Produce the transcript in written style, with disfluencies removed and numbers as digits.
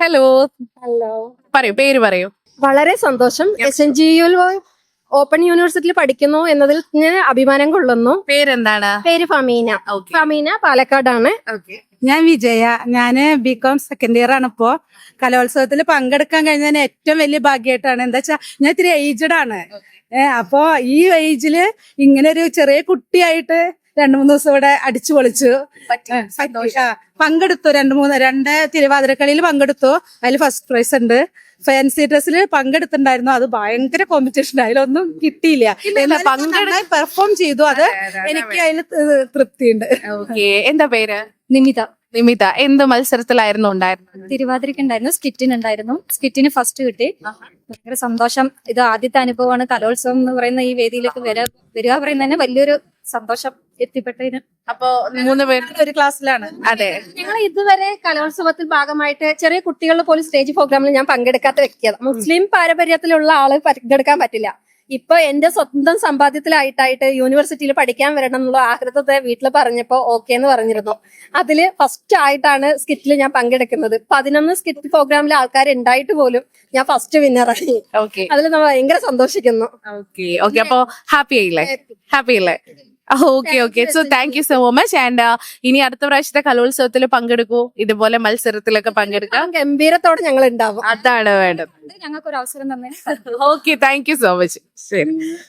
Hello, hello, പറയൂ, പേര് പറയൂ. വളരെ സന്തോഷം. SNGU ഓപ്പൺ യൂണിവേഴ്സിറ്റിയിൽ പഠിക്കുന്നു എന്നതിൽ ഞാൻ അഭിമാനം കൊള്ളുന്നു. പേരെന്താണ്? പേര് ഫമീന. Okay. ഫമീന പാലക്കാടാണ്. ഞാൻ വിജയ. ഞാന് BCom സെക്കൻഡ് ഇയർ ആണ്. ഇപ്പോ കലോത്സവത്തിൽ പങ്കെടുക്കാൻ കഴിഞ്ഞതിന് ഏറ്റവും വലിയ ഭാഗ്യമായിട്ടാണ്. എന്താ വെച്ചാ ഞാൻ ഇത്തിരി ഏജ്ഡ് ആണ്. അപ്പോ ഈ ഏജില് ഇങ്ങനെ ഒരു ചെറിയ കുട്ടിയായിട്ട് 2-3 ദിവസം ഇവിടെ അടിച്ചു പൊളിച്ചു. പങ്കെടുത്തു. രണ്ട് തിരുവാതിരക്കളിയിൽ പങ്കെടുത്തു. അതിൽ ഫസ്റ്റ് പ്രൈസ് ഉണ്ട്. ഫാൻസി ഡ്രസ്സിൽ പങ്കെടുത്തിട്ടുണ്ടായിരുന്നു. അത് ഭയങ്കര കോമ്പറ്റീഷൻ. അതിലൊന്നും കിട്ടിയില്ല. പെർഫോം ചെയ്തു. അത് എനിക്ക് അതിന് തൃപ്തിയുണ്ട്. ഓക്കെ, എന്താ പേര്? നിമിത. നിമിത. എന്ത് മത്സരത്തിലായിരുന്നു ഉണ്ടായിരുന്നത്? തിരുവാതിരക്കുണ്ടായിരുന്നു, സ്കിറ്റിനുണ്ടായിരുന്നു. സ്കിറ്റിന് ഫസ്റ്റ് കിട്ടി. ഭയങ്കര സന്തോഷം. ഇത് ആദ്യത്തെ അനുഭവമാണ്. കലോത്സവം എന്ന് പറയുന്ന ഈ വേദിയിലേക്ക് വരിക പറയുന്നതന്നെ വലിയൊരു സന്തോഷം എത്തിപ്പെട്ടതിന്. അപ്പോ 3 പേര് ഒരു ക്ലാസ്സിലാണ്. അതെ. ഞങ്ങൾ ഇതുവരെ കലോത്സവത്തിൽ ഭാഗമായിട്ട് ചെറിയ കുട്ടികളുടെ പോലും സ്റ്റേജ് പ്രോഗ്രാമിൽ ഞാൻ പങ്കെടുക്കാത്ത വ്യക്തിയാണ്. മുസ്ലിം പാരമ്പര്യത്തിലുള്ള ആള് പങ്കെടുക്കാൻ പറ്റില്ല. ഇപ്പൊ എന്റെ സ്വന്തം സമ്പാദ്യത്തിലായിട്ടായിട്ട് യൂണിവേഴ്സിറ്റിയിൽ പഠിക്കാൻ വരണം എന്നുള്ള ആഗ്രഹത്തെ വീട്ടിൽ പറഞ്ഞപ്പോ ഓക്കെ എന്ന് പറഞ്ഞിരുന്നു. അതില് ഫസ്റ്റ് ആയിട്ടാണ് സ്കിറ്റിൽ ഞാൻ പങ്കെടുക്കുന്നത്. 11 സ്കിറ്റ് പ്രോഗ്രാമിൽ ആൾക്കാർ ഉണ്ടായിട്ട് പോലും ഞാൻ ഫസ്റ്റ് വിന്നറായി. ഓക്കെ, അതിൽ നമ്മൾ ഭയങ്കര സന്തോഷിക്കുന്നു. Okay, okay. അപ്പോ ഹാപ്പി ആയില്ലേ? ഹാപ്പി അല്ലേ? Okay, okay. So thank you so much. And ഇനി അടുത്ത പ്രാവശ്യത്തെ കലോത്സവത്തിൽ പങ്കെടുക്കൂ. ഇതുപോലെ മത്സരത്തിലൊക്കെ പങ്കെടുക്കാം. ഗംഭീരത്തോടെ ഞങ്ങൾ ഉണ്ടാവും. അതാണ് വേണ്ടത്. ഞങ്ങൾക്ക് ഒരു അവസരം തന്നെ. Okay, thank you so much. ശരി.